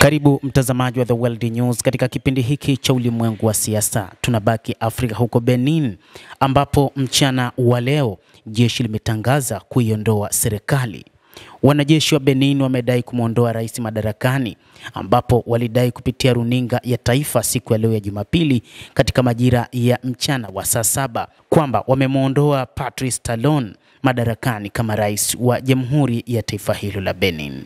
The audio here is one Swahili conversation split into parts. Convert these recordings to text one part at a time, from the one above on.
Karibu mtazamaji wa The World News katika kipindi hiki cha ulimwengu wa siasa. Tunabaki Afrika huko Benin ambapo mchana wa leo jeshi limetangaza kuiondoa serikali. Wanajeshi wa Benin wamedai kumuondoa rais madarakani ambapo walidai kupitia runinga ya taifa siku ya leo ya Jumapili katika majira ya mchana wa saa 7 kwamba wamemuondoa Patrice Talon madarakani kama rais wa Jamhuri ya taifa hilo la Benin.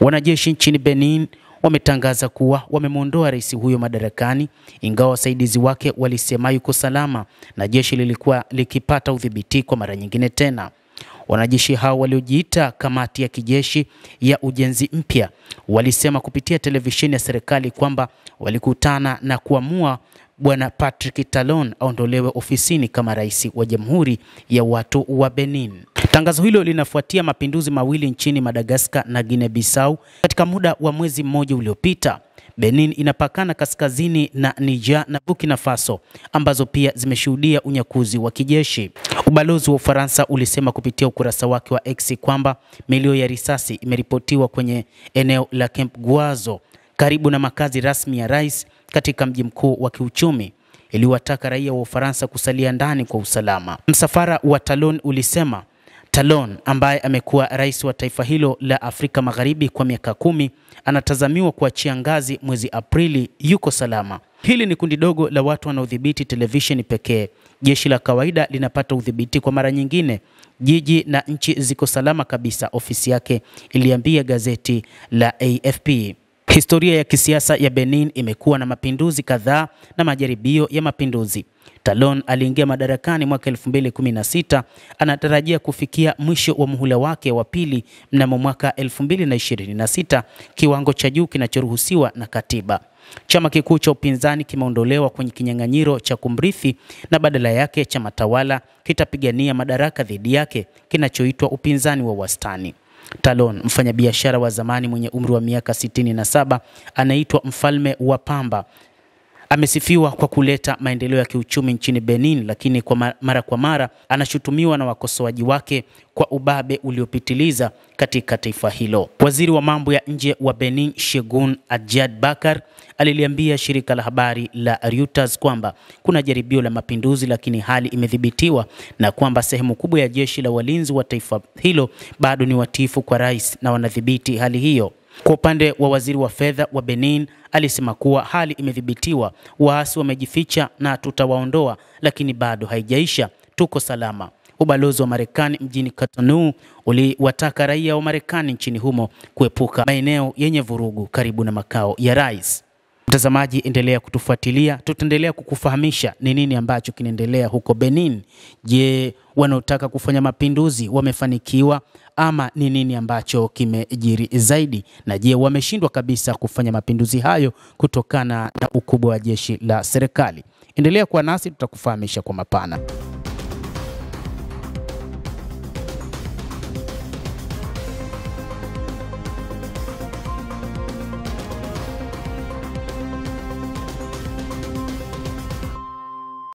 Wanajeshi nchini Benin wametangaza kuwa wamemuondoa rais huyo madarakani, ingawa wasaidizi wake walisema yuko salama na jeshi lilikuwa likipata udhibiti kwa mara nyingine tena. Wanajeshi hao waliojiita kamati ya kijeshi ya ujenzi mpya walisema kupitia televisheni ya serikali kwamba walikutana na kuamua Bwana Patrick Talon aondolewe ofisini kama rais wa Jamhuri ya watu wa Benin. Tangazo hilo linafuatia mapinduzi mawili nchini Madagascar na Guinea-Bissau katika muda wa mwezi mmoja uliopita. Benin inapakana kaskazini na Niger na Burkina Faso ambazo pia zimeshuhudia unyakuzi wa kijeshi. Ubalozi wa Ufaransa ulisema kupitia ukurasa wake wa X kwamba milio ya risasi imeripotiwa kwenye eneo la Camp Guazo karibu na makazi rasmi ya rais katika mji mkuu wa kiuchumi. Iliwataka raia wa Ufaransa kusalia ndani kwa usalama. Msafara wa Talon ulisema Talon ambaye amekuwa rais wa taifa hilo la Afrika Magharibi kwa miaka 10 anatazamiwa kuachia ngazi mwezi Aprili, yuko salama. Hili ni kundi dogo la watu wanaodhibiti televisheni pekee. Jeshi la kawaida linapata udhibiti kwa mara nyingine. Jiji na nchi ziko salama kabisa, ofisi yake iliambia gazeti la AFP. Historia ya kisiasa ya Benin imekuwa na mapinduzi kadhaa na majaribio ya mapinduzi. Talon aliingia madarakani mwaka 2016, anatarajia kufikia mwisho wa muhula wake wa pili mnamo mwaka 2026, kiwango cha juu kinachoruhusiwa na katiba. Chama kikuu cha upinzani kimeondolewa kwenye kinyang'anyiro cha kumrithi na badala yake chama tawala kitapigania madaraka dhidi yake kinachoitwa upinzani wa wastani. Talon, mfanyabiashara wa zamani mwenye umri wa miaka 67, anaitwa mfalme wa pamba, amesifiwa kwa kuleta maendeleo ya kiuchumi nchini Benin, lakini kwa mara anashutumiwa na wakosoaji wake kwa ubabe uliopitiliza katika taifa hilo. Waziri wa mambo ya nje wa Benin, Shegun Adjad Bakar, aliliambia shirika la habari la Reuters kwamba kuna jaribio la mapinduzi lakini hali imedhibitiwa na kwamba sehemu kubwa ya jeshi la walinzi wa taifa hilo bado ni watiifu kwa rais na wanadhibiti hali hiyo. Kwa upande wa waziri wa fedha wa Benin, alisema kuwa hali imedhibitiwa, waasi wamejificha na tutawaondoa, lakini bado haijaisha, tuko salama. Ubalozi wa Marekani mjini Cotonou uliwataka raia wa Marekani nchini humo kuepuka maeneo yenye vurugu karibu na makao ya rais. Mtazamaji, endelea kutufuatilia, tutaendelea kukufahamisha ni nini ambacho kinaendelea huko Benin. Je, wanaotaka kufanya mapinduzi wamefanikiwa ama ni nini ambacho kimejiri zaidi? Na je, wameshindwa kabisa kufanya mapinduzi hayo kutokana na ukubwa wa jeshi la serikali? Endelea kuwa nasi, tutakufahamisha kwa mapana.